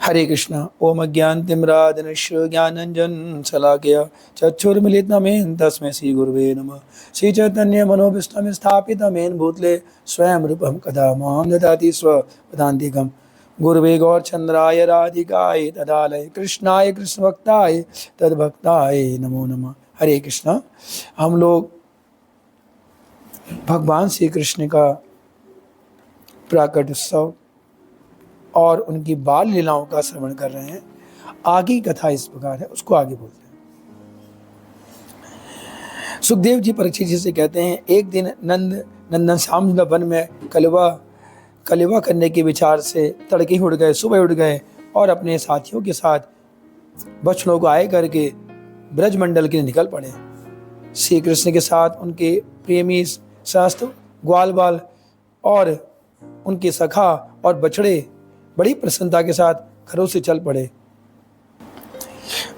हरे कृष्णा। ओम अज्ञानतिमिरान्धस्य ज्ञानाञ्जनं शलाकया चक्षुर्मिलितं तस्मै श्रीगुरुवे नमः। श्रीचैतन्यमनोभीष्टं स्थापितं येन भूतले स्वयं रूपं कदा मां ददाति स्वपदान्तिकं। गुरुवे गौरचन्द्राय राधिकाय तदालय कृष्णाय कृष्णभक्ताय तद्भक्ताय नमो नमः। हरे कृष्णा। हम लोग भगवान श्री कृष्ण का प्राकट उत्सव और उनकी बाल लीलाओं का श्रवण कर रहे हैं। आगे कथा इस प्रकार है, उसको आगे बोलते हैं। सुखदेव जी परीक्षित जी से कहते हैं, एक दिन नंदन श्याम वन में कलिवा करने के विचार से तड़के उठ गए, सुबह उठ गए और अपने साथियों के साथ बछड़ों को आए करके ब्रजमंडल के लिए निकल पड़े। श्री कृष्ण के साथ उनके प्रेमी शास्त्र ग्वाल बाल और उनके सखा और बछड़े बड़ी प्रसन्नता के साथ घरों से चल पड़े।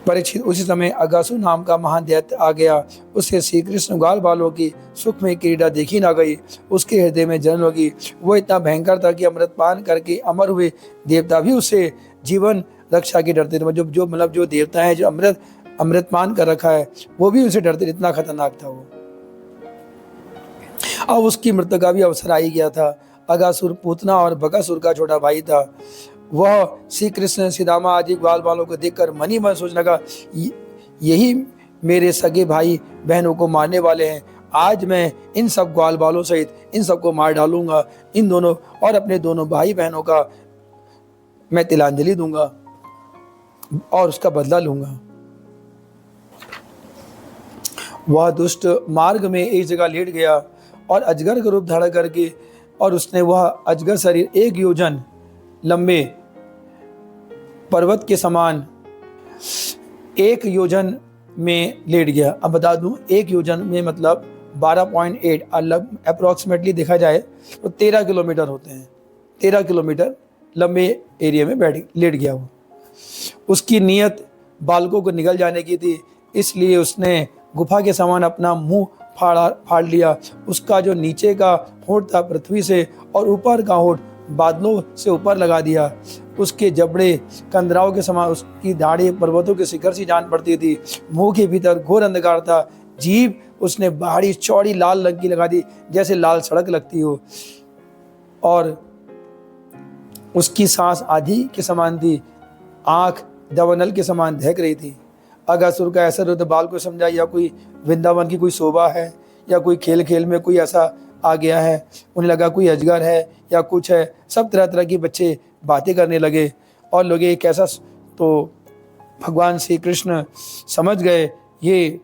परीक्षित उसी समय अगासुर नाम का महान दैत्य आ गया। उससे श्री कृष्ण ग्वाल बालों की सुख में क्रीड़ा देखी ना गई। उसके हृदय में जलन होगी। वो इतना भयंकर था कि अमृत पान करके अमर हुए देवता भी उससे जीवन रक्षा के डरते थे। जो देवता है जो अमृत पान कर रखा है वो भी उनसे डरते, इतना खतरनाक था वो। अब उसकी मृत्यु का भी अवसर आ ही गया था। अगासुर पूतना और बकासुर का छोटा भाई था। वह श्री कृष्ण सीदामा आदि ग्वाल बालों को देखकर मन ही मन सोचने लगा, यही मेरे सगे भाई बहनों को मारने वाले हैं। आज मैं इन सब ग्वाल बालों सहित इन सबको मार डालूंगा। इन दोनों और अपने दोनों भाई बहनों का मैं तिलांजलि दूंगा और उसका बदला लूंगा। वह दुष्ट मार्ग में एक जगह लेट गया और अजगर का रूप धारण करके और उसने वह अजगर शरीर 1 योजन लंबे पर्वत के समान 1 योजन में लेट गया। अब बता दूं, 1 योजन में मतलब 12.8 अप्रोक्सीमेटली देखा जाए तो 13 किलोमीटर होते हैं। 13 किलोमीटर लंबे एरिया में लेट गया वो। उसकी नीयत बालकों को निगल जाने की थी, इसलिए उसने गुफा के समान अपना मुंह फाड़ लिया। उसका जो नीचे का होंठ था पृथ्वी से और ऊपर का होंठ बादलों से ऊपर लगा दिया। उसके जबड़े कंदराओं के समान, उसकी दाढ़ी पर्वतों के शिखर सी जान पड़ती थी। मुंह के भीतर घोर अंधकार था। जीभ उसने बाहरी चौड़ी लाल रंग की लगा दी, जैसे लाल सड़क लगती हो, और उसकी सांस आधी के समान थी। आंख दवनल के समान दहक रही थी। अगासुर का ऐसा रुद्र बाल को समझा या कोई वृंदावन की कोई शोभा है या कोई खेल खेल में कोई ऐसा आ गया है। उन्हें लगा कोई अजगर है या कुछ है। सब तरह तरह के बच्चे बातें करने लगे और लोग ये कैसा, तो भगवान श्री कृष्ण समझ गए ये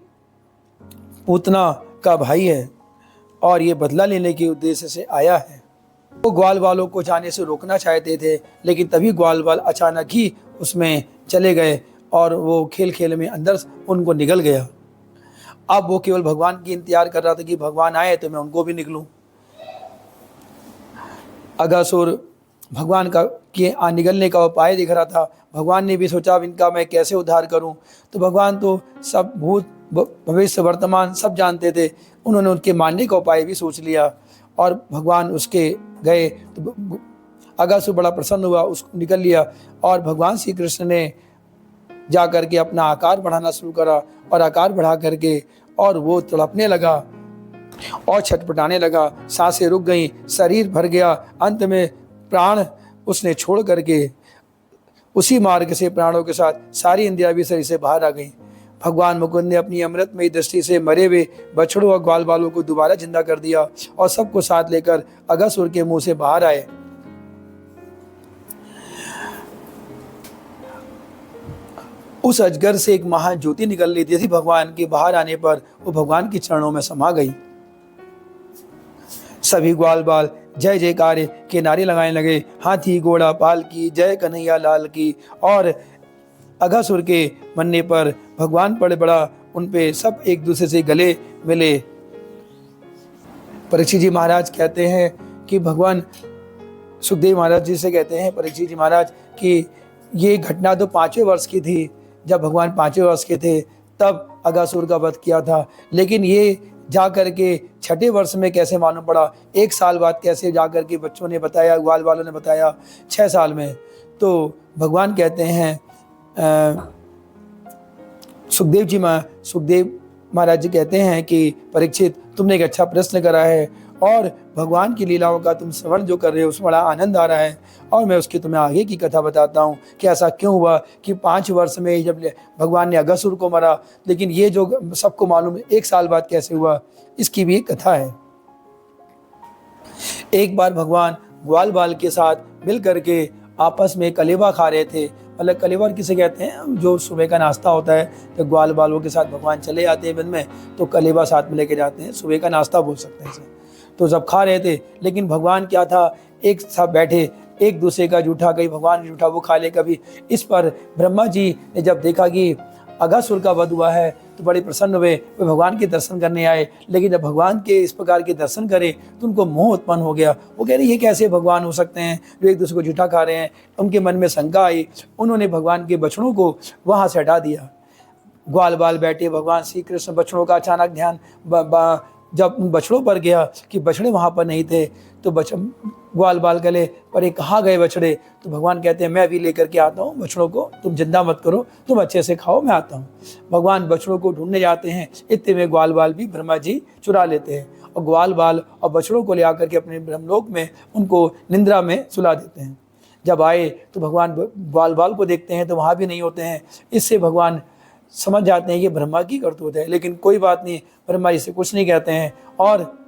पूतना का भाई है और ये बदला लेने के उद्देश्य से आया है। वो ग्वाल बालों को जाने से रोकना चाहते थे, लेकिन तभी ग्वाल बाल अचानक ही उसमें चले गए और वो खेल खेल में अंदर उनको निगल गया। अब वो केवल भगवान की इंतजार कर रहा था कि भगवान आए तो मैं उनको भी निकलूं। अगासुर भगवान का निगलने का उपाय दिख रहा था। भगवान ने भी सोचा अब इनका मैं कैसे उद्धार करूं। तो भगवान तो सब भूत भविष्य वर्तमान सब जानते थे। उन्होंने उनके मारने का उपाय भी सोच लिया और भगवान उसके गए तो अगासुर बड़ा प्रसन्न हुआ, उसको निकल लिया और भगवान श्री कृष्ण ने जा करके अपना आकार बढ़ाना शुरू करा और आकार बढ़ा करके और वो तड़पने लगा और छटपटाने लगा। सांसें रुक गईं, शरीर भर गया। अंत में प्राण उसने छोड़ करके उसी मार्ग से प्राणों के साथ सारी इंद्रियां भी शरीर से बाहर आ गईं। भगवान मुकुंद ने अपनी अमृतमयी दृष्टि से मरे हुए बछड़ों और ग्वाल बालों को दोबारा जिंदा कर दिया और सबको साथ लेकर अगासुर के मुंह से बाहर आए। उस अजगर से एक महान ज्योति निकल रही थी। भगवान के बाहर आने पर वो भगवान के चरणों में समा गई। सभी ग्वाल बाल जय जयकार के नारे लगाने लगे। हाथी घोड़ा पाल की जय कन्हैया लाल की। और अगासुर के मरने पर भगवान बड़े बड़ा उन पे सब एक दूसरे से गले मिले। परीक्षित जी महाराज कहते हैं कि भगवान सुखदेव महाराज जी से कहते हैं परीक्षित जी महाराज कि ये घटना तो 5वें वर्ष की थी। जब भगवान 5वें वर्ष के थे तब अगासुर का वध किया था, लेकिन ये जा करके 6ठे वर्ष में कैसे मालूम पड़ा, 1 साल बाद कैसे जा करके बच्चों ने बताया, ग्वाल वालों ने बताया 6 साल में। तो भगवान कहते हैं सुखदेव महाराज जी कहते हैं कि परीक्षित, तुमने एक अच्छा प्रश्न करा है और भगवान की लीलाओं का तुम श्रवण जो कर रहे हो उसमें बड़ा आनंद आ रहा है, और मैं उसकी तुम्हें आगे की कथा बताता हूँ कि ऐसा क्यों हुआ कि 5 वर्ष में जब भगवान ने अगसुर को मारा, लेकिन ये जो सबको मालूम है 1 साल बाद कैसे हुआ, इसकी भी एक कथा है। एक बार भगवान ग्वाल बाल के साथ मिल करके आपस में कलेवा खा रहे थे। मतलब कलेवा किसे कहते हैं, जो सुबह का नाश्ता होता है, तो ग्वाल बालों के साथ भगवान चले जाते हैं वन में, तो कलेवा साथ में लेके जाते हैं, सुबह का नाश्ता बोल सकते हैं इसे। तो जब खा रहे थे, लेकिन भगवान क्या था, एक साथ बैठे, एक दूसरे का जूठा, कहीं भगवान जूठा वो खा ले कभी। इस पर ब्रह्मा जी ने जब देखा कि अगासुर का वध हुआ है तो बड़े प्रसन्न हुए, वे भगवान के दर्शन करने आए। लेकिन जब भगवान के इस प्रकार के दर्शन करे तो उनको मोह उत्पन्न हो गया। वो कह रहे ये कैसे भगवान हो सकते हैं जो एक दूसरे को जूठा खा रहे हैं। उनके मन में शंका आई, उन्होंने भगवान के बछड़ों को वहाँ से हटा दिया। ग्वाल बाल बैठे, भगवान श्री कृष्ण बछड़ों का अचानक ध्यान जब उन बछड़ों पर गया कि बछड़े वहाँ पर नहीं थे, तो ग्वाल बाल गले पर कहाँ गए बछड़े। तो भगवान कहते हैं मैं भी लेकर के आता हूँ बछड़ों को, तुम चिंता मत करो, तुम अच्छे से खाओ, मैं आता हूँ। भगवान बछड़ों को ढूंढने जाते हैं, इतने में ग्वाल बाल भी ब्रह्मा जी चुरा लेते हैं और ग्वाल बाल और बछड़ों को ले आकर के अपने ब्रह्मलोक में उनको निंद्रा में सुला देते हैं। जब आए तो भगवान ग्वाल बाल को देखते हैं तो वहाँ भी नहीं होते हैं। इससे भगवान समझ जाते हैं ये ब्रह्मा की करतूत है, लेकिन कोई बात नहीं, ब्रह्मा जी से कुछ नहीं कहते हैं और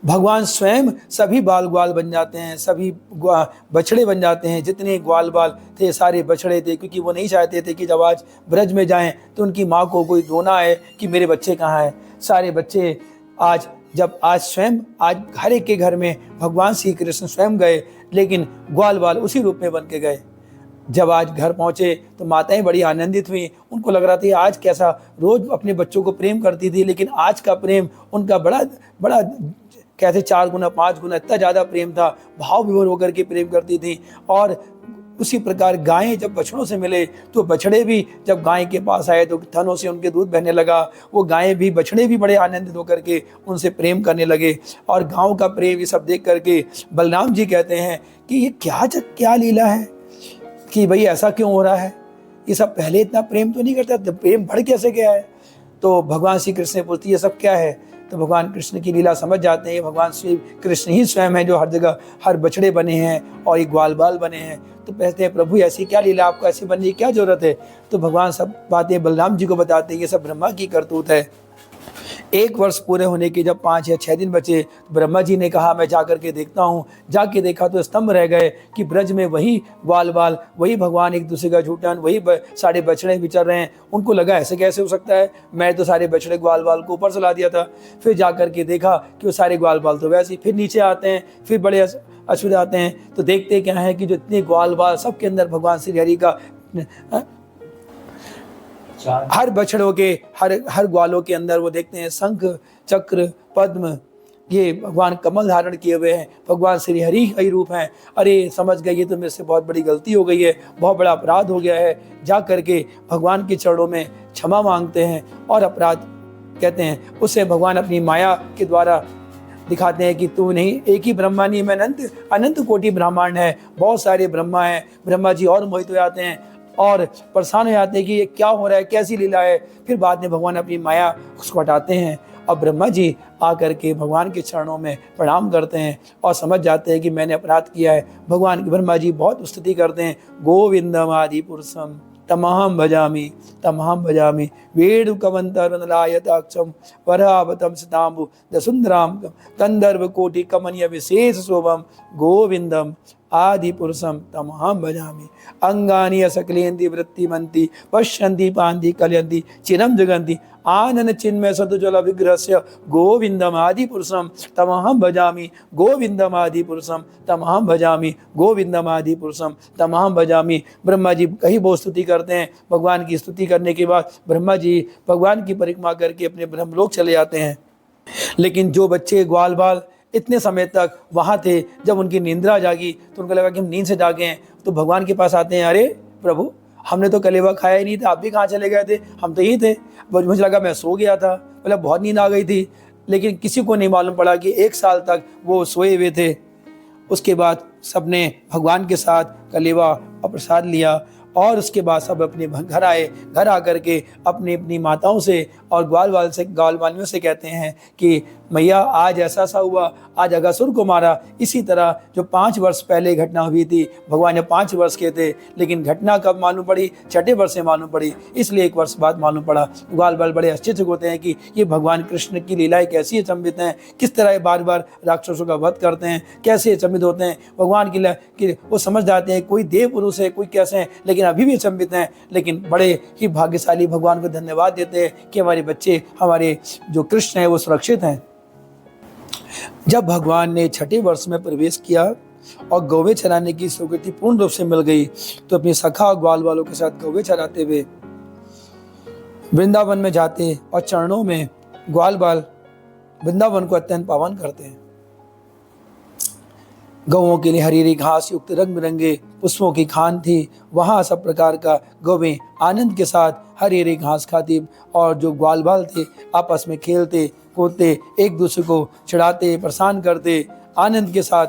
भगवान स्वयं सभी बाल ग्वाल बन जाते हैं, सभी बछड़े बन जाते हैं। जितने ग्वाल बाल थे सारे बछड़े थे, क्योंकि वो नहीं चाहते थे कि जब आज ब्रज में जाएं तो उनकी माँ को कोई रोना आए कि मेरे बच्चे कहाँ हैं। सारे बच्चे आज स्वयं आज हर एक के घर में भगवान श्री कृष्ण स्वयं गए, लेकिन ग्वाल बाल उसी रूप में बन के गए। जब आज घर पहुंचे तो माताएं बड़ी आनंदित हुई। उनको लग रहा था आज कैसा, रोज अपने बच्चों को प्रेम करती थी, लेकिन आज का प्रेम उनका बड़ा कैसे 4 गुना 5 गुना इतना ज़्यादा प्रेम था, भाव विभोर होकर के प्रेम करती थी। और उसी प्रकार गायें जब बछड़ों से मिले तो बछड़े भी जब गाय के पास आए तो थनों से उनके दूध बहने लगा। वो गायें भी बछड़े भी बड़े आनंदित होकर के उनसे प्रेम करने लगे। और गाँव का प्रेम ये सब देख करके बलराम जी कहते हैं कि ये क्या लीला है कि भाई ऐसा क्यों हो रहा है, ये सब पहले इतना प्रेम तो नहीं करता, प्रेम बढ़ कैसे गया है। तो भगवान श्री कृष्ण ने पूछती ये सब क्या है। तो भगवान कृष्ण की लीला समझ जाते हैं, भगवान श्री कृष्ण ही स्वयं है जो हर जगह हर बछड़े बने हैं और ये ग्वाल बाल बने हैं। तो कहते हैं प्रभु ऐसी क्या लीला, आपको ऐसी बनने की क्या जरूरत है। तो भगवान सब बातें बलराम जी को बताते हैं, ये सब ब्रह्मा की करतूत है। 1 वर्ष पूरे होने के जब 5 या 6 दिन बचे तो ब्रह्मा जी ने कहा मैं जा करके देखता हूँ। जाके देखा तो स्तंभ रह गए कि ब्रज में वही ग्वाल बाल, वही भगवान एक दूसरे का झूठन, वही सारे बछड़े विचर रहे हैं। उनको लगा ऐसे कैसे हो सकता है, मैं तो सारे बछड़े ग्वाल बाल को ऊपर चला दिया था। फिर जा करके देखा कि वो सारे ग्वाल बाल तो वैसे ही। फिर नीचे आते हैं, फिर बड़े अछूत आते हैं तो देखते क्या है कि जो इतने ग्वाल बाल सबके अंदर भगवान श्री हरि का हर बछड़ों के हर ग्वालों के अंदर वो देखते हैं शंख चक्र पद्म, ये भगवान कमल धारण किए हुए हैं, भगवान श्री हरि का ही रूप हैं। अरे समझ गए ये तो मेरे से बहुत बड़ी गलती हो गई है, बहुत बड़ा अपराध हो गया है। जा करके भगवान के चरणों में क्षमा मांगते हैं और अपराध कहते हैं। उससे भगवान अपनी माया के द्वारा दिखाते हैं कि तू नहीं, एक ही ब्रह्मा नहीं, मैं अनंत कोटि ब्रह्मांड है, बहुत सारे ब्रह्मा हैं। ब्रह्मा जी और मोहित हो जाते हैं और परेशान हो जाते हैं कि ये क्या हो रहा है, कैसी लीला है। फिर बाद में भगवान अपनी माया उसको हटाते हैं और ब्रह्मा जी आकर के भगवान के चरणों में प्रणाम करते हैं और समझ जाते हैं कि मैंने अपराध किया है। भगवान ब्रह्मा जी बहुत स्तुति करते हैं, गोविंदम आदि पुरुषम तमहम भजामि वेणुकवंतरनलायताक्षम वरावतम सितांबु दसुंदराम कंदर्व कोटि कमनीय विशेष शोभम गोविंदम आदि पुरुषम तमहम भजामि अंगानि असकलेन्ति वृत्तिमन्ति पश्यन्ति पान्ति कलयन्ति चिरं जगन्ति आनन चिन्मय सतुजल विग्रहस्य गोविंदम आदि पुरुषम तमहम भजामि गोविंदम आदि पुरुषम तमहम भजामि गोविंदम आदि पुरुषम तमहम भजामि। ब्रह्मा जी कहीं बहुत स्तुति करते हैं। भगवान की स्तुति करने के बाद ब्रह्मा जी भगवान की परिक्रमा करके अपने ब्रह्मलोक चले जाते हैं। लेकिन जो बच्चे ग्वाल बाल इतने समय तक वहाँ थे, जब उनकी निंद्रा जागी तो उनको लगा कि हम नींद से जागे हैं, तो भगवान के पास आते हैं, अरे प्रभु हमने तो कलेवा खाया ही नहीं था, आप भी कहाँ चले गए थे, हम तो यहीं थे। मुझे लगा मैं सो गया था, मतलब बहुत नींद आ गई थी। लेकिन किसी को नहीं मालूम पड़ा कि 1 साल तक वो सोए हुए थे। उसके बाद सबने भगवान के साथ कलेवा और प्रसाद लिया और उसके बाद सब अपने घर आए। घर आकर के अपनी अपनी माताओं से और ग्वालवालियों से कहते हैं कि मैया आज ऐसा सा हुआ, आज अगासुर को मारा। इसी तरह जो 5 वर्ष पहले घटना हुई थी, भगवान जब 5 वर्ष के थे, लेकिन घटना कब मालूम पड़ी? 6ठे वर्ष से मालूम पड़ी, इसलिए 1 वर्ष बाद मालूम पड़ा। ग्वाल बड़े आश्चर्य होते हैं कि ये भगवान कृष्ण की लीलाएं कैसी अचंभित हैं, किस तरह बार बार राक्षसों का वध करते हैं, कैसे अचंभित होते हैं भगवान की। वो समझ जाते हैं कोई देव पुरुष है, कोई कैसे हैं, लेकिन अभी भी अचंभित हैं। लेकिन बड़े ही भाग्यशाली भगवान को धन्यवाद देते हैं कि हमारे बच्चे, हमारे जो कृष्ण हैं वो सुरक्षित हैं। जब भगवान ने 6ठे वर्ष में प्रवेश किया और गौवे चराने की स्वीकृति पूर्ण रूप से मिल गई, तो अपने सखा और ग्वाल वालों के साथ गौवे चराते हुए वृंदावन में जाते और चरणों में ग्वाल बाल वृंदावन को अत्यंत पावन करते हैं। गौओं के लिए हरी हरी घास युक्त रंग बिरंगे पुष्पों की खान थी। वहाँ सब प्रकार का गौवें आनंद के साथ हरी हरी घास खाती और जो ग्वाल बाल थे आपस में खेलते कूदते, एक दूसरे को चढ़ाते, परेशान करते, आनंद के साथ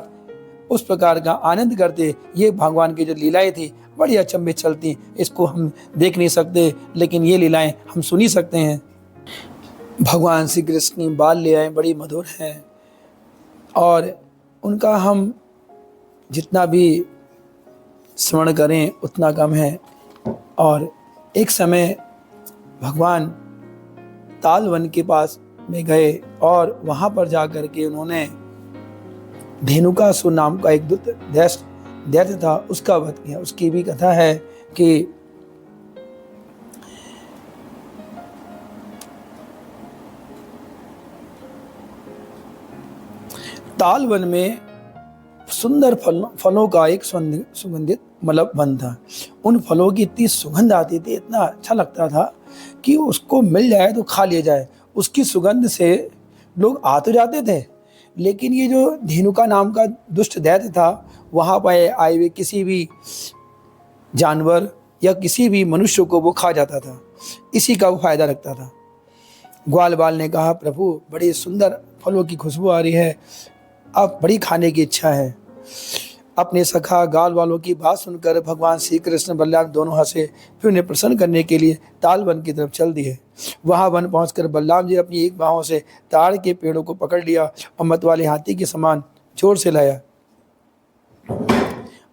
उस प्रकार का आनंद करते। ये भगवान की जो लीलाएं थी बड़ी अचंभित चलती। इसको हम देख नहीं सकते, लेकिन ये लीलाएं हम सुन ही सकते हैं। भगवान श्री कृष्ण की बाल लीलाएं बड़ी मधुर हैं और उनका हम जितना भी स्मरण करें उतना कम है। और एक समय भगवान तालवन के पास में गए और वहाँ पर जा कर के उन्होंने धेनुकासुर नाम का एक दैत्य था, उसका वध किया। उसकी भी कथा है कि तालवन में सुंदर फलों का एक सुगंधित मतलब वन था। उन फलों की इतनी सुगंध आती थी, इतना अच्छा लगता था कि उसको मिल जाए तो खा लिया जाए। उसकी सुगंध से लोग आ तो जाते थे, लेकिन ये जो धेनुका नाम का दुष्ट दैत्य था, वहाँ पर आए हुए किसी भी जानवर या किसी भी मनुष्य को वो खा जाता था। इसी का वो फायदा रखता था। ग्वाल बाल ने कहा, प्रभु बड़ी सुंदर फलों की खुशबू आ रही है, अब बड़ी खाने की इच्छा है। अपने सखा गाल वालों की बात सुनकर भगवान श्री कृष्ण बलराम दोनों हंसे, फिर उन्हें प्रसन्न करने के लिए ताल वन की तरफ चल दिए। वहां वन पहुंचकर बलराम जी अपनी एक बाहों से ताड़ के पेड़ों को पकड़ लिया और मतवाले हाथी के समान जोर से लाया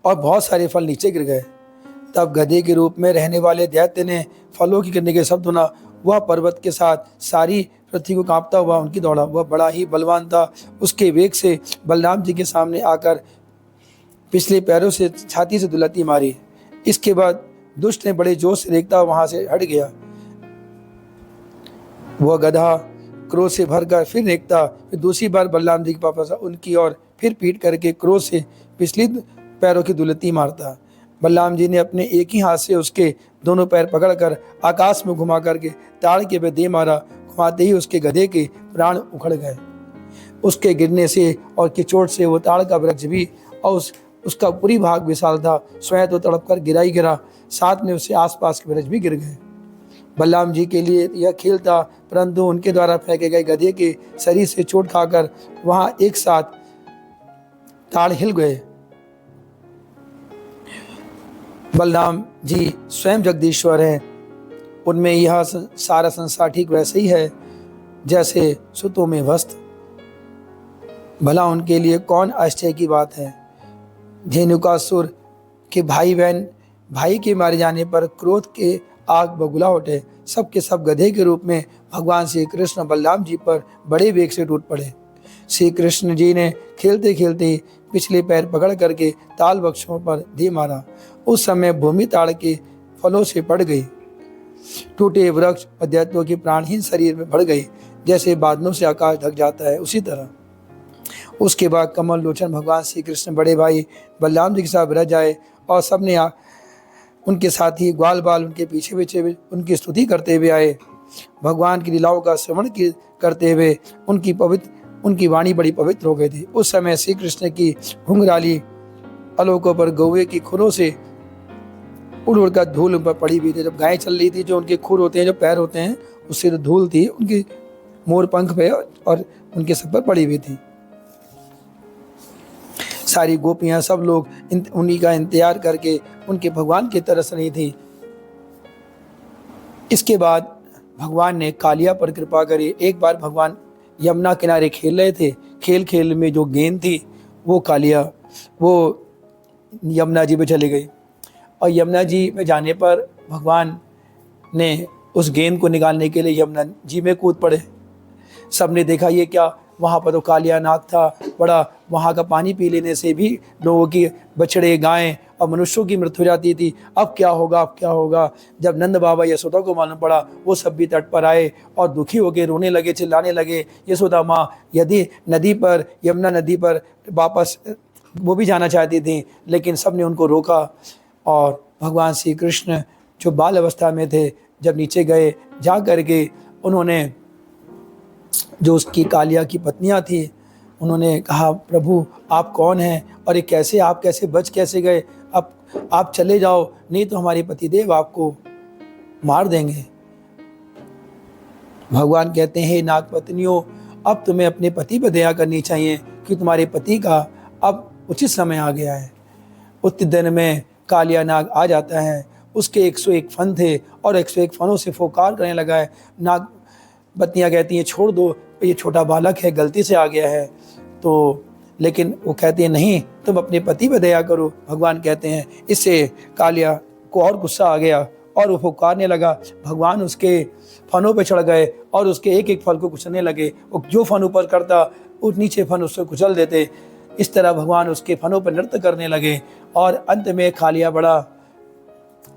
और बहुत सारे फल नीचे गिर गए। तब गधे के रूप में रहने वाले दैत्य ने फलों की गिरने के शब्द सुना। वह पर्वत के साथ सारी पृथ्वी को कांपता हुआ उनकी दौड़ा। वह बड़ा ही बलवान था। उसके वेग से बलराम जी के सामने आकर पिछले पैरों से छाती से दुलती मारी। इसके बाद दुष्ट ने बड़े जोश से देखता वहां से हट गया। वह गधा क्रोध से भरकर फिर देखता, फिर दूसरी बार बलराम जी के पास उनकी ओर फिर पीट करके क्रोध से पिछली पैरों की दुलती मारता। बलराम जी ने अपने एक ही हाथ से उसके दोनों पैर पकड़कर आकाश में घुमा करके ताड़ के पे दे मारा। घुमाते ही उसके गधे के प्राण उखड़ गए। उसके गिरने से और की चोट से वो ताड़ का वृक्ष भी और उसका पूरी भाग विशाल था, स्वयं तो तड़प कर गिरा ही गिरा, साथ में उससे आसपास के वृक्ष भी गिर गए। बलराम जी के लिए यह खेल था, परंतु उनके द्वारा फेंके गए गधे के शरीर से चोट खाकर वहां एक साथ ताड़ हिल गए। बलराम जी स्वयं जगदीश्वर हैं। उनमें यह सारा संसार ठीक वैसे ही है जैसे सुतों में वस्त्र। भला उनके लिए कौन आश्चर्य की बात है। धेनुकासुर के भाई के मारे जाने पर क्रोध के आग बबूला उठे। सब के सब गधे के रूप में भगवान श्री कृष्ण बलराम जी पर बड़े वेग से टूट पड़े। श्री कृष्ण जी ने खेलते खेलते पिछले पैर पकड़ करके ताल वृक्षों पर दे मारा। उस समय भूमि ताड़ के फलों से पड़ गई। टूटे वृक्ष और दैत्यों के प्राणहीन शरीर में भर गई। जैसे बादलों से आकाश ढक जाता है, उसी तरह उसके बाद कमल लोचन भगवान श्री कृष्ण बड़े भाई बलराम जी के साथ रह जाए और सबने उनके साथ ही ग्वाल बाल उनके पीछे पीछे उनकी स्तुति करते हुए आए। भगवान की लीलाओं का श्रवण करते हुए उनकी वाणी बड़ी पवित्र हो गई थी। उस समय श्री कृष्ण की घुंघराली आलोकों पर गौवे की खुरों से उड़ उड़कर धूल उन पर पड़ी हुई थी। जब गायें चल रही थी, जो उनके खुर होते हैं, जो पैर होते हैं, उससे जो धूल थी उनकी मोर पंख पे और उनके सब पर पड़ी हुई थी। सारी गोपियां सब लोग उन्हीं का इंतजार करके उनके भगवान की तरस रही थी। इसके बाद भगवान ने कालिया पर कृपा करी। एक बार भगवान यमुना किनारे खेल रहे थे, खेल खेल में जो गेंद थी वो कालिया वो यमुना जी पे चली गई, और यमुना जी पे जाने पर भगवान ने उस गेंद को निकालने के लिए यमुना जी में कूद पड़े। सबने देखा ये क्या, वहाँ पर तो कालिया नाग था बड़ा, वहाँ का पानी पी लेने से भी लोगों की बछड़े गायें और मनुष्यों की मृत्यु हो जाती थी। अब क्या होगा, अब क्या होगा। जब नंद बाबा यशोदा को मालूम पड़ा, वो सब भी तट पर आए और दुखी होकर रोने लगे, चिल्लाने लगे, यशोदा माँ यदि नदी पर, यमुना नदी पर वापस वो भी जाना चाहती थी, लेकिन सब ने उनको रोका। और भगवान श्री कृष्ण जो बाल अवस्था में थे, जब नीचे गए, जा करके उन्होंने जो उसकी कालिया की पत्नियां थी, उन्होंने कहा प्रभु आप कौन हैं और ये कैसे, आप कैसे बच कैसे गए, अब आप चले जाओ, नहीं तो हमारे पतिदेव आपको मार देंगे। भगवान कहते हैं नाग पत्नियों, अब तुम्हें अपने पति पर दया करनी चाहिए कि तुम्हारे पति का अब उचित समय आ गया है। उस दिन में कालिया नाग आ जाता है, उसके 101 फन थे और 101 फनों से फोकार करने लगा है। नाग पत्नियां कहती हैं छोड़ दो, ये छोटा बालक है, गलती से आ गया है। तो लेकिन वो कहते हैं नहीं, तुम अपने पति पर दया करो। भगवान कहते हैं, इससे कालिया को और गुस्सा आ गया और वो फुकारने लगा। भगवान उसके फनों पे चढ़ गए और उसके एक एक फल को कुचलने लगे। वो जो फन ऊपर करता उस नीचे फन उससे कुचल देते। इस तरह भगवान उसके फनों पर नृत्य करने लगे और अंत में कालिया बड़ा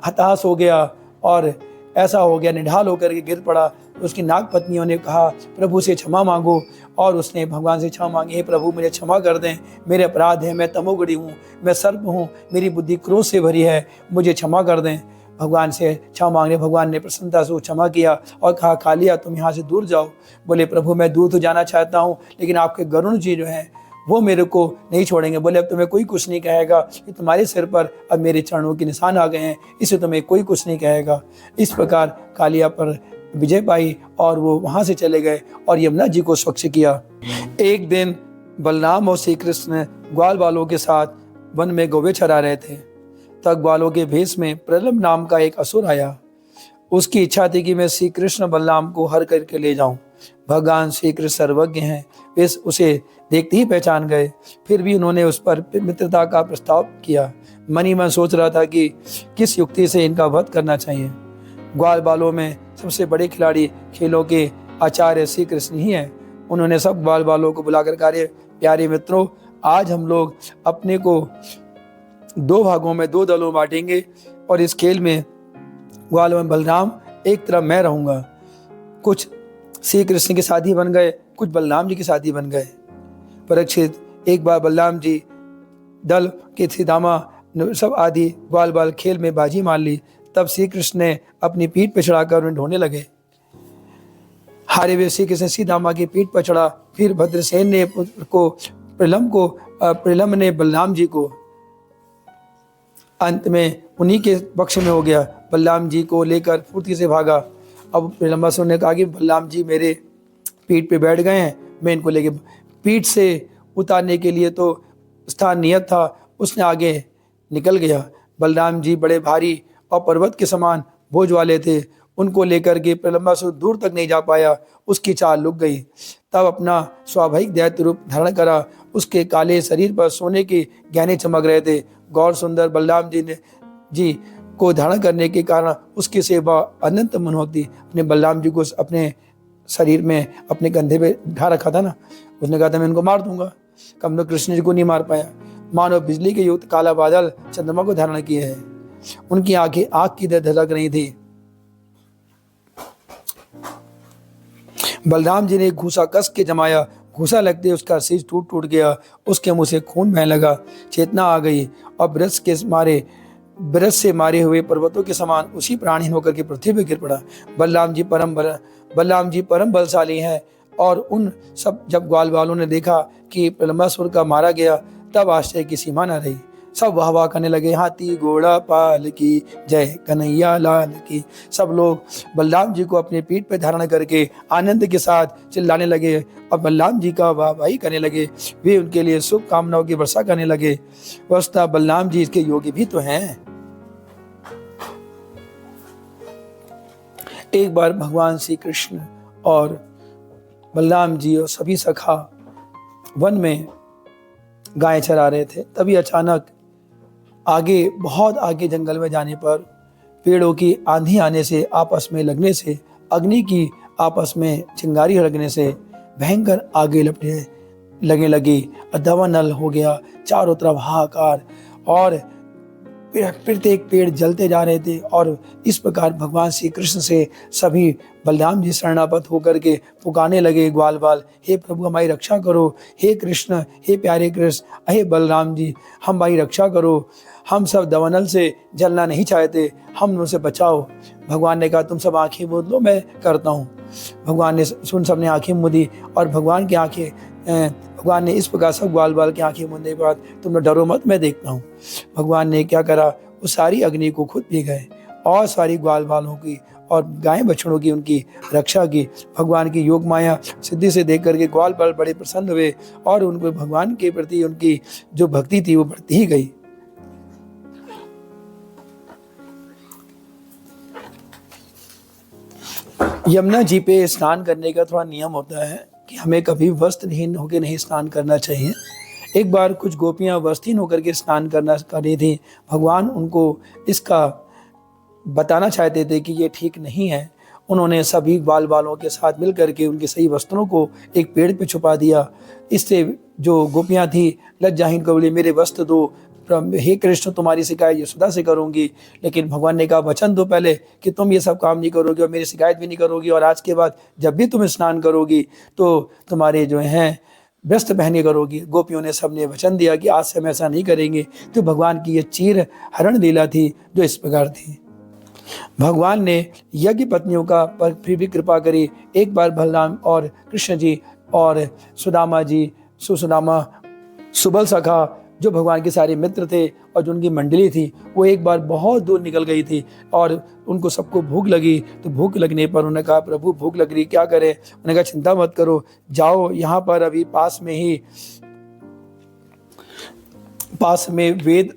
हताश हो गया और ऐसा हो गया, निढाल होकर के गिर पड़ा। उसकी नाग पत्नियों ने कहा प्रभु से क्षमा मांगो, और उसने भगवान से क्षमा मांगी, हे प्रभु मुझे क्षमा कर दें, मेरे अपराध है, मैं तमोगुणी हूँ, मैं सर्प हूँ, मेरी बुद्धि क्रोध से भरी है, मुझे क्षमा कर दें। भगवान से क्षमा मांगने भगवान ने प्रसन्नता से क्षमा किया और कहा कालिया तुम यहाँ से दूर जाओ। बोले प्रभु मैं दूर तो जाना चाहता हूँ, लेकिन आपके गरुण जी जो हैं वो मेरे को नहीं छोड़ेंगे। बोले अब तुम्हें कोई कुछ नहीं कहेगा, कि तुम्हारे सिर पर अब मेरे चरणों के निशान आ गए हैं, इसे तुम्हें कोई कुछ नहीं कहेगा। इस प्रकार कालिया पर विजय पाई और वो वहाँ से चले गए और यमुना जी को स्वच्छ किया। एक दिन बलराम और श्री कृष्ण ग्वाल बालों के साथ वन में गौवे चरा रहे थे। तब ग्वालों के भेष में प्रलम्ब नाम का एक असुर आया। उसकी इच्छा थी कि मैं श्री कृष्ण बलराम को हर करके ले जाऊं। भगवान श्री कृष्ण सर्वज्ञ हैं, वे उसे देखते ही पहचान गए। फिर भी उन्होंने उस पर मित्रता का प्रस्ताव किया। मन ही मन सोच रहा था कि किस युक्ति से इनका वध करना चाहिए। ग्वाल बालों में सबसे बड़े खिलाड़ी, खेलों के आचार्य श्री कृष्ण ही हैं। उन्होंने सब ग्वाल बालों को बुलाकर कहा, प्यारे मित्रों, आज हम लोग अपने को 2 भागों में 2 दलों बांटेंगे और इस खेल में ग्वाल में बलराम एक तरफ मैं रहूंगा। कुछ श्री कृष्ण के साथी बन गए, कुछ बलराम जी के साथी बन गए। परीक्षित एक बार बलराम जी दल के सीदामा सब आदि ग्वाल बाल खेल में बाजी मार ली। तब श्री कृष्ण ने अपनी पीठ पर चढ़ाकर उन्हें ढोने लगे। हारे हुए श्री कृष्ण सीदामा की पीठ पर चढ़ा। फिर भद्रसेन ने प्रलम्ब ने बलराम जी को, अंत में उन्हीं के पक्ष में हो गया। बलराम जी को लेकर फुर्ती से भागा। अब प्रलम्बासुर ने कहा कि बलराम जी मेरे पीठ पे बैठ गए हैं, मैं इनको लेके, पीठ से उतारने के लिए तो स्थान नियत था, उसने आगे निकल गया। बलराम जी बड़े भारी और पर्वत के समान बोझ वाले थे, उनको लेकर के प्रलम्बासुर दूर तक नहीं जा पाया, उसकी चाल लुक गई। तब अपना स्वाभाविक दैत्य रूप धारण करा। उसके काले शरीर पर सोने के गहने चमक रहे थे। गौर सुंदर बलराम जी को धारण करने के कारण उसकी सेवा अनंत मनोहक थी। अपने बलराम जी को अपने शरीर में अपने कंधे पे उठा रखा था ना, उसने कहा था मैं इनको मार दूंगा। कम तो कृष्ण जी को नहीं मार पाया। मानो बिजली के युक्त काला बादल चंद्रमा को धारण किए है। उनकी आंखें आग की तरह धधक रही थी। बलराम जी ने घूसा कस के जमाया। घूसा लगते उसका शीश टूट टूट गया, उसके मुंह से खून बहने लगा, चेतना आ गई और ब्रज से मारे हुए पर्वतों के समान उसी प्राणहीन होकर के पृथ्वी पर गिर पड़ा। बलराम जी परम बलशाली हैं। और उन सब जब ग्वाल वालों ने देखा कि प्रलम्बासुर का मारा गया, तब आश्चर्य की सीमा न रही। सब वाह वाह करने लगे, हाथी घोड़ा पाल की जय कन्हैया लाल की। सब लोग बलराम जी को अपने पीठ पे धारण करके आनंद के साथ चिल्लाने लगे और बलराम जी का वाह वाही करने लगे। वे उनके लिए शुभकामनाओं की वर्षा करने लगे। वस्ता बलराम जी इसके योगी भी तो हैं। एक बार भगवान श्री कृष्ण और बलराम जी और सभी सखा वन में गाय चरा रहे थे। तभी अचानक आगे, बहुत आगे जंगल में जाने पर पेड़ों की आंधी आने से, आपस में लगने से, अग्नि की आपस में चिंगारी लगने से भयंकर आगे लगने लगी। दावानल हो गया, चारों तरफ हाहाकार और प्रत्येक पेड़ जलते जा रहे थे। और इस प्रकार भगवान श्री कृष्ण से सभी बलराम जी शरणागत होकर के पुकारने लगे ग्वाल बाल, हे प्रभु हमारी रक्षा करो, हे कृष्ण, हे प्यारे कृष्ण, हे बलराम जी हमारी रक्षा करो, हम सब दावानल से जलना नहीं चाहते, हम उनसे बचाओ। भगवान ने कहा तुम सब आंखें मूंद लो, मैं करता हूँ। भगवान ने सुन, सबने आंखें मूंदी और भगवान की आंखें, भगवान ने इस प्रकार सब ग्वाल बाल की आंखें मूंदने के बाद, तुम डरो मत, मैं देखता हूँ। भगवान ने क्या करा, वो सारी अग्नि को खुद पी गए और सारी ग्वाल बालों की और गाय बछड़ों की उनकी रक्षा की। भगवान की योग माया सिद्धि से देख करके ग्वाल बाल बड़े प्रसन्न हुए और उनको भगवान के प्रति उनकी जो भक्ति थी वो बढ़ती ही गई। यमुना जी पे स्नान करने का थोड़ा नियम होता है कि हमें कभी वस्त्रहीन होकर नहीं स्नान करना चाहिए। एक बार कुछ गोपियां वस्त्रहीन होकर के स्नान कर रही थी। भगवान उनको इसका बताना चाहते थे कि ये ठीक नहीं है। उन्होंने सभी ग्वाल बालों के साथ मिल करके उनके सही वस्त्रों को एक पेड़ पे छुपा दिया। इससे जो गोपियां थी लज्जाहीन को बोली, मेरे वस्त्र दो, हे कृष्ण तुम्हारी शिकायत यशोदा से करूंगी। लेकिन भगवान ने कहा वचन दो पहले कि तुम ये सब काम नहीं करोगी और मेरी शिकायत भी नहीं करोगी, और आज के बाद जब भी तुम स्नान करोगी तो तुम्हारे जो हैं वस्त्र पहने करोगी। गोपियों ने सबने वचन दिया कि आज से हम ऐसा नहीं करेंगे। तो भगवान की ये चीर हरण लीला थी जो इस प्रकार थी। भगवान ने यज्ञ पत्नियों का पर फिर भी कृपा करी। एक बार बलराम और कृष्ण जी और सुदामा जी, सुदामा, सुबल सखा, जो भगवान के सारे मित्र थे और जो उनकी मंडली थी, वो एक बार बहुत दूर निकल गई थी और उनको सबको भूख लगी। तो भूख लगने पर उन्होंने कहा प्रभु भूख लग रही, क्या करें? उन्होंने कहा चिंता मत करो, जाओ यहाँ पर अभी पास में वेद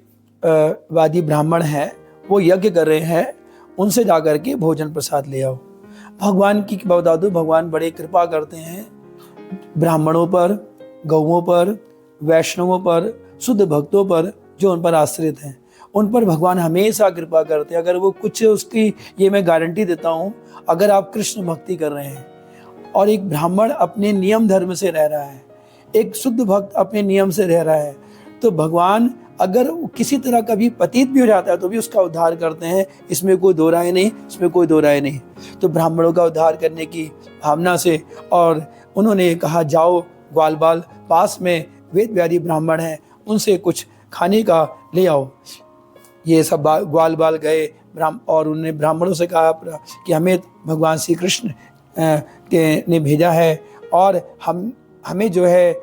वादी ब्राह्मण हैं, वो यज्ञ कर रहे हैं, उनसे जाकर के भोजन प्रसाद ले आओ। भगवान की बता दो, भगवान बड़े कृपा करते हैं ब्राह्मणों पर, गौओं पर, वैष्णवों पर, शुद्ध भक्तों पर जो उन पर आश्रित हैं, उन पर भगवान हमेशा कृपा करते हैं। अगर वो कुछ, उसकी ये मैं गारंटी देता हूँ, अगर आप कृष्ण भक्ति कर रहे हैं और एक ब्राह्मण अपने नियम धर्म से रह रहा है, एक शुद्ध भक्त अपने नियम से रह रहा है, तो भगवान अगर किसी तरह कभी पतित भी हो जाता है तो भी उसका उद्धार करते हैं। इसमें कोई दो राय नहीं, इसमें कोई दो राय नहीं। तो ब्राह्मणों का उद्धार करने की भावना से, और उन्होंने कहा जाओ ग्वाल बाल, पास में वेद व्याधी ब्राह्मण हैं, उनसे कुछ खाने का ले आओ। ये सब ग्वाल बाल गए और उन्होंने ब्राह्मणों से कहा कि हमें भगवान श्री कृष्ण ने भेजा है और हमें जो है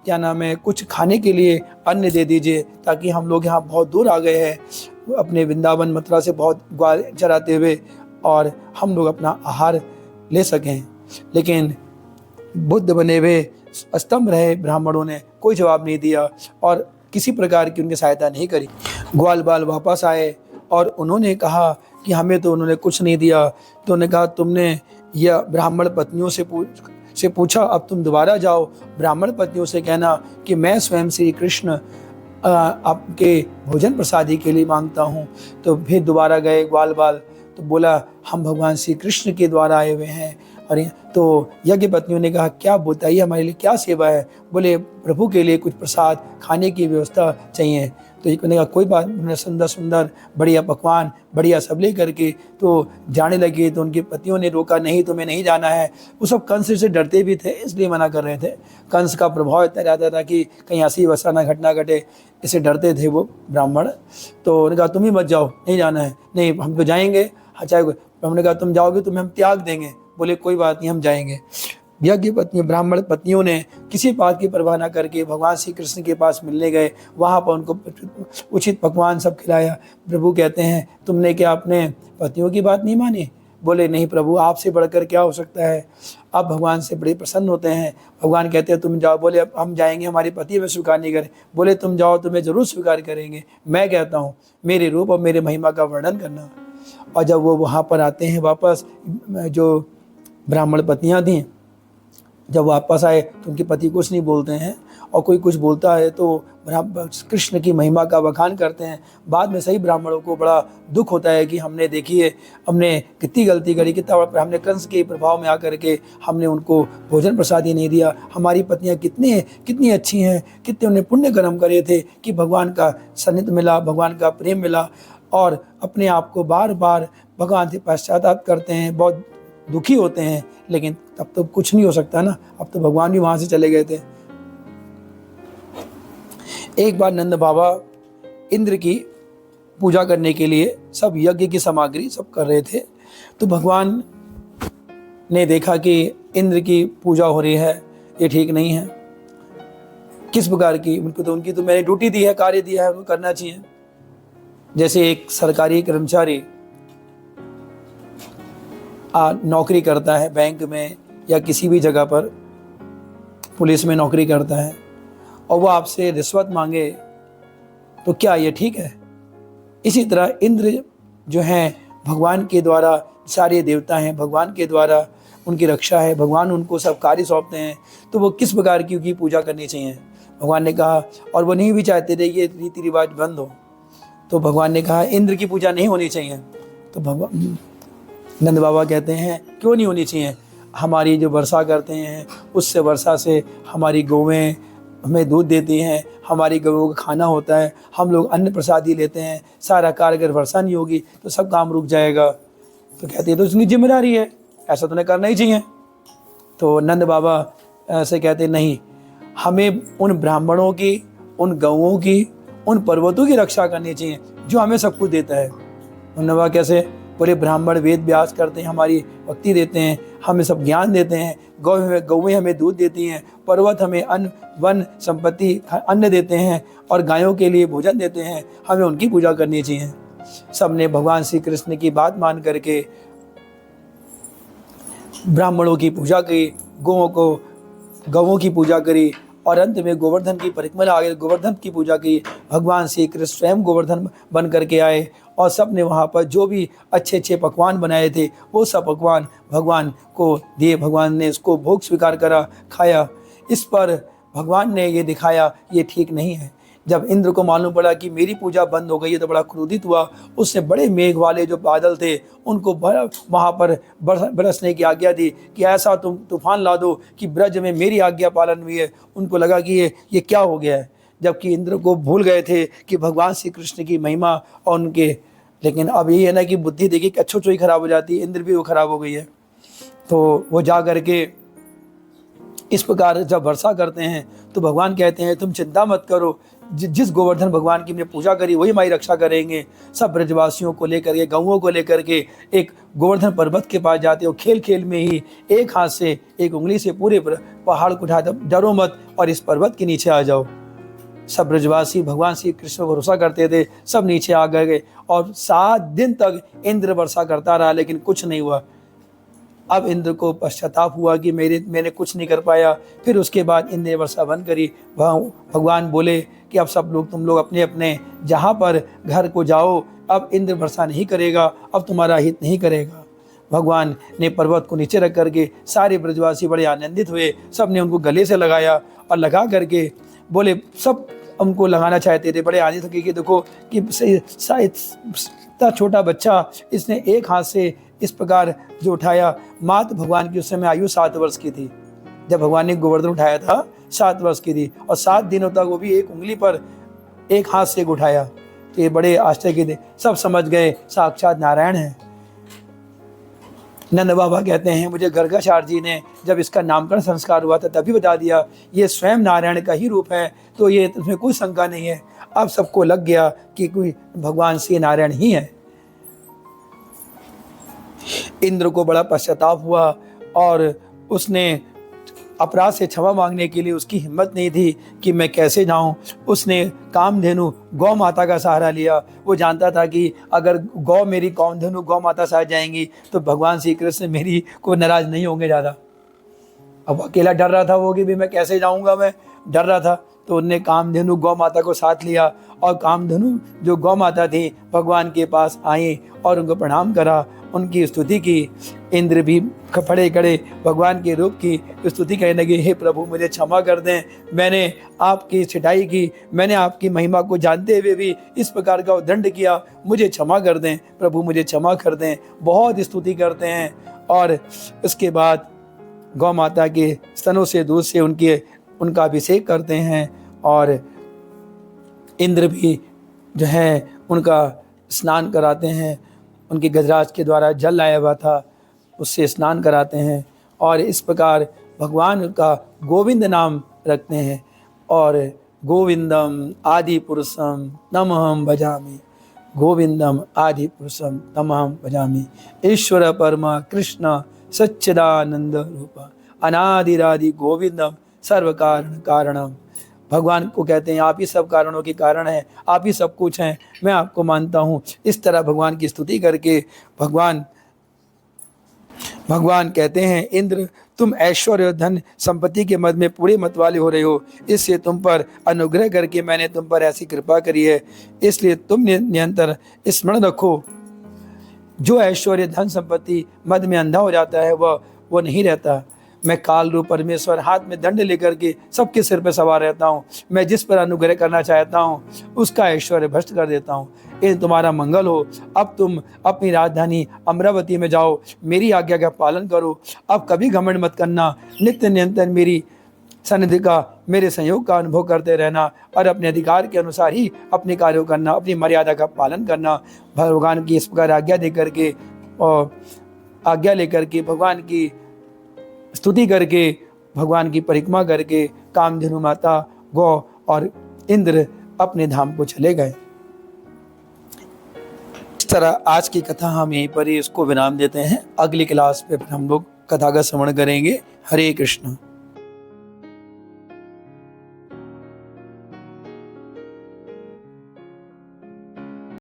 क्या नाम है, कुछ खाने के लिए अन्न दे दीजिए, ताकि हम लोग यहाँ बहुत दूर आ गए हैं अपने वृंदावन मथुरा से बहुत ग्वाल चराते हुए, और हम लोग अपना आहार ले सकें। लेकिन बुद्ध बने हुए स्तंभ रहे, ब्राह्मणों ने कोई जवाब नहीं दिया और किसी प्रकार की उनकी सहायता नहीं करी। ग्वाल बाल वापस आए और उन्होंने कहा कि हमें तो उन्होंने कुछ नहीं दिया। तो उन्होंने कहा तुमने यह ब्राह्मण पत्नियों से पूछा, अब तुम दोबारा जाओ, ब्राह्मण पत्नियों से कहना कि मैं स्वयं श्री कृष्ण आपके भोजन प्रसादी के लिए मांगता हूँ। तो फिर दोबारा गए ग्वाल बाल, तो बोला हम भगवान श्री कृष्ण के द्वारा आए हुए हैं। और तो यज्ञ पत्नियों ने कहा क्या बताइए, हमारे लिए क्या सेवा है? बोले प्रभु के लिए कुछ प्रसाद खाने की व्यवस्था चाहिए। तो ये कहने का कोई बात, उन्होंने सुंदर सुंदर बढ़िया पकवान, बढ़िया सब ले करके तो जाने लगे। तो उनके पतियों ने रोका, नहीं तुम्हें नहीं जाना है। वो सब कंस से डरते भी थे, इसलिए मना कर रहे थे। कंस का प्रभाव इतना ज़्यादा था कि कहीं ऐसी वसा ना घटना घटे, इससे डरते थे वो ब्राह्मण। तो उन्होंने कहा तुम ही मत जाओ, नहीं जाना है। नहीं हम तो जाएंगे, हाँ चाहे। हमने कहा तुम जाओगे तुम्हें हम त्याग देंगे। बोले कोई बात नहीं, हम जाएंगे। यज्ञ पत्नियों ब्राह्मण पत्नियों ने किसी बात की परवाह न करके भगवान श्री कृष्ण के पास मिलने गए। वहाँ पर उनको उचित पकवान सब खिलाया। प्रभु कहते हैं तुमने क्या अपने पतियों की बात नहीं मानी? बोले नहीं प्रभु, आपसे बढ़कर क्या हो सकता है। अब भगवान से बड़े प्रसन्न होते हैं। भगवान कहते हैं तुम जाओ। बोले अब हम जाएंगे, हमारे पति हमें स्वीकार नहीं करें। बोले तुम जाओ, तुम्हें जरूर स्वीकार करेंगे। मैं कहता हूँ मेरे रूप और मेरे महिमा का वर्णन करना। और जब वो वहाँ पर आते हैं वापस, जो ब्राह्मण पत्नियाँ थीं, जब वापस आए तो उनके पति कुछ नहीं बोलते हैं, और कोई कुछ बोलता है तो कृष्ण की महिमा का बखान करते हैं। बाद में सही ब्राह्मणों को बड़ा दुख होता है कि हमने देखिए हमने कितनी गलती करी, कितना हमने कंस के प्रभाव में आकर के हमने उनको भोजन प्रसाद ही नहीं दिया। हमारी पत्नियां कितनी अच्छी हैं, कितने उन्हें पुण्य कर्म करे थे कि भगवान का सानिध्य मिला, भगवान का प्रेम मिला, और अपने आप को बार बार भगवान से पश्चाताप करते हैं, बहुत दुखी होते हैं। लेकिन तब तो कुछ नहीं हो सकता ना, अब तो भगवान भी वहाँ से चले गए थे। एक बार नंद बाबा इंद्र की पूजा करने के लिए सब यज्ञ की सामग्री सब कर रहे थे, तो भगवान ने देखा कि इंद्र की पूजा हो रही है, ये ठीक नहीं है। किस प्रकार की? उनकी तो मैंने ड्यूटी दी है, कार्य दिया है, उनको करना चाहिए। जैसे एक सरकारी कर्मचारी नौकरी करता है बैंक में या किसी भी जगह पर, पुलिस में नौकरी करता है, और वो आपसे रिश्वत मांगे तो क्या ये ठीक है? इसी तरह इंद्र जो हैं भगवान के द्वारा, सारे देवता हैं भगवान के द्वारा, उनकी रक्षा है, भगवान उनको सब कार्य सौंपते हैं, तो वो किस प्रकार की उनकी पूजा करनी चाहिए? भगवान ने कहा, और वो नहीं भी चाहते थे ये रीति रिवाज बंद हो, तो भगवान ने कहा इंद्र की पूजा नहीं होनी चाहिए। तो भगवान नंद बाबा कहते हैं क्यों नहीं होनी चाहिए? हमारी जो वर्षा करते हैं उससे, वर्षा से हमारी गौवें हमें दूध देती हैं, हमारी गौओं का खाना होता है, हम लोग अन्न प्रसादी लेते हैं, सारा कार्य अगर वर्षा नहीं होगी तो सब काम रुक जाएगा। तो कहते हैं तो उसकी जिम्मेदारी है, ऐसा तो उन्हें करना ही चाहिए। तो नंद बाबा से कहते नहीं, हमें उन ब्राह्मणों की, उन गौओं की, उन पर्वतों की रक्षा करनी चाहिए जो हमें सब कुछ देता है। नंद बाबा कैसे? बोले ब्राह्मण वेद व्यास करते हैं, हमारी भक्ति देते हैं, हमें सब ज्ञान देते हैं, गौवें हमें दूध देती हैं, पर्वत हमें अन्न वन संपत्ति अन्न देते हैं, और गायों के लिए भोजन देते हैं, हमें उनकी पूजा करनी चाहिए। सबने भगवान श्री कृष्ण की बात मान करके ब्राह्मणों की पूजा की, गौओं की पूजा करी, और अंत में गोवर्धन की परिक्रमा आ गए, गोवर्धन की पूजा की। भगवान श्री कृष्ण स्वयं गोवर्धन बन करके आए, और सब ने वहाँ पर जो भी अच्छे अच्छे पकवान बनाए थे वो सब पकवान भगवान को दिए। भगवान ने उसको भोग स्वीकार करा, खाया। इस पर भगवान ने ये दिखाया ये ठीक नहीं है। जब इंद्र को मालूम पड़ा कि मेरी पूजा बंद हो गई है तो बड़ा क्रोधित हुआ। उसने बड़े मेघ वाले जो बादल थे उनको वहाँ पर बरसने की आज्ञा दी कि ऐसा तुम तूफान ला दो कि ब्रज में मेरी आज्ञा पालन हुई है। उनको लगा कि ये क्या हो गया है, जबकि इंद्र को भूल गए थे कि भगवान श्री कृष्ण की महिमा और उनके। लेकिन अब ये है ना कि बुद्धि देखिए कि अच्छो ही खराब हो जाती है, इंद्र भी वो खराब हो गई है। तो वो जा करके इस प्रकार जब वर्षा करते हैं तो भगवान कहते हैं तुम चिंता मत करो, जिस गोवर्धन भगवान की हमने पूजा करी वही हमारी रक्षा करेंगे। सब ब्रजवासियों को लेकर के, गौओं को लेकर के एक गोवर्धन पर्वत के पास जाते हो, खेल खेल में ही एक हाथ से, एक उंगली से पूरे पहाड़ को उठा दो, डरो मत और इस पर्वत के नीचे आ जाओ। सब ब्रजवासी भगवान श्री कृष्ण को भरोसा करते थे, सब नीचे आ गए और 7 दिन तक इंद्र वर्षा करता रहा, लेकिन कुछ नहीं हुआ। अब इंद्र को पश्चाताप हुआ कि मैंने कुछ नहीं कर पाया। फिर उसके बाद इंद्र ने वर्षा बंद करी। भगवान बोले कि अब सब लोग, तुम लोग अपने अपने जहाँ पर घर को जाओ, अब इंद्र वर्षा नहीं करेगा, अब तुम्हारा हित नहीं करेगा। भगवान ने पर्वत को नीचे रख करके सारे ब्रजवासी बड़े आनंदित हुए। सब ने उनको गले से लगाया और लगा करके बोले, सब उनको लगाना चाहते थे, बड़े आनंदित होकर कि देखो कि इतना छोटा बच्चा, इसने एक हाथ से इस प्रकार जो उठाया। मात भगवान की उस समय आयु 7 वर्ष की थी जब भगवान ने गोवर्धन उठाया था, 7 वर्ष की थी, और 7 दिनों तक वो भी एक उंगली पर एक हाथ से उठाया। तो ये बड़े आश्चर्य के थे, सब समझ गए साक्षात नारायण है। नंद बाबा कहते हैं मुझे गर्गाचार्य जी ने जब इसका नामकरण संस्कार हुआ था तभी बता दिया ये स्वयं नारायण का ही रूप है, तो ये इसमें कोई शंका नहीं है। अब सबको लग गया कि कोई भगवान श्री नारायण ही है। इंद्र को बड़ा पश्चाताप हुआ और उसने अपराध से क्षमा मांगने के लिए उसकी हिम्मत नहीं थी कि मैं कैसे जाऊं। उसने कामधेनु गौ माता का सहारा लिया। वो जानता था कि अगर मेरी कामधेनु गौ माता साथ जाएंगी तो भगवान श्री कृष्ण मेरी को नाराज नहीं होंगे ज़्यादा। अब अकेला डर रहा था वो कि भी मैं कैसे जाऊंगा, मैं डर रहा था। तो उनने कामधेनु गौ माता को साथ लिया और कामधेनु जो गौ माता थी भगवान के पास आई और उनको प्रणाम करा, उनकी स्तुति की। इंद्र भी खड़े खड़े भगवान के रूप की स्तुति कहने लगे, हे प्रभु मुझे क्षमा कर दें, मैंने आपकी छिटाई की, मैंने आपकी महिमा को जानते हुए भी इस प्रकार का उद्दंड किया, मुझे क्षमा कर दें प्रभु, मुझे क्षमा कर दें। बहुत स्तुति करते हैं और उसके बाद गौ माता के स्तनों से दूध से उनका अभिषेक करते हैं और इंद्र भी जो है उनका स्नान कराते हैं। उनके गजराज के द्वारा जल लाया हुआ था उससे स्नान कराते हैं और इस प्रकार भगवान का गोविंद नाम रखते हैं और गोविंदम आदि पुरुषम तमहम भजामि, गोविंदम आदि पुरुषम तमहम भजामि। ईश्वर परमा कृष्ण सच्चिदानंद रूप अनादिरादि गोविंदम सर्व कारण कारणम। भगवान को कहते हैं आप ही सब कारणों के कारण हैं, आप ही सब कुछ हैं, मैं आपको मानता हूँ। इस तरह भगवान की स्तुति करके भगवान कहते हैं, इंद्र तुम ऐश्वर्य धन संपत्ति के मद में पूरे मत वाले हो रहे हो, इससे तुम पर अनुग्रह करके मैंने तुम पर ऐसी कृपा करी है, इसलिए तुम निरंतर स्मरण रखो। जो ऐश्वर्य धन संपत्ति मद में अंधा हो जाता है वो नहीं रहता। मैं काल रूप परमेश्वर हाथ में दंड लेकर के सबके सिर पर सवार रहता हूँ। मैं जिस पर अनुग्रह करना चाहता हूँ उसका ऐश्वर्य भ्रष्ट कर देता हूँ। ये तुम्हारा मंगल हो। अब तुम अपनी राजधानी अमरावती में जाओ, मेरी आज्ञा का पालन करो। अब कभी घमंड मत करना, नित्य निरंतर मेरी सन्निधि का, मेरे संयोग का अनुभव करते रहना और अपने अधिकार के अनुसार ही अपने कार्यों करना, अपनी मर्यादा का पालन करना। भगवान की इस प्रकार आज्ञा दे करके और आज्ञा लेकर के भगवान की स्तुति करके, भगवान की परिक्रमा करके कामधेनु माता, गौ और इंद्र अपने धाम को चले गए। इस तरह आज की कथा हम यहीं पर ही इसको विराम देते हैं। अगली क्लास पे फिर हम लोग कथा का श्रवण करेंगे। हरे कृष्ण।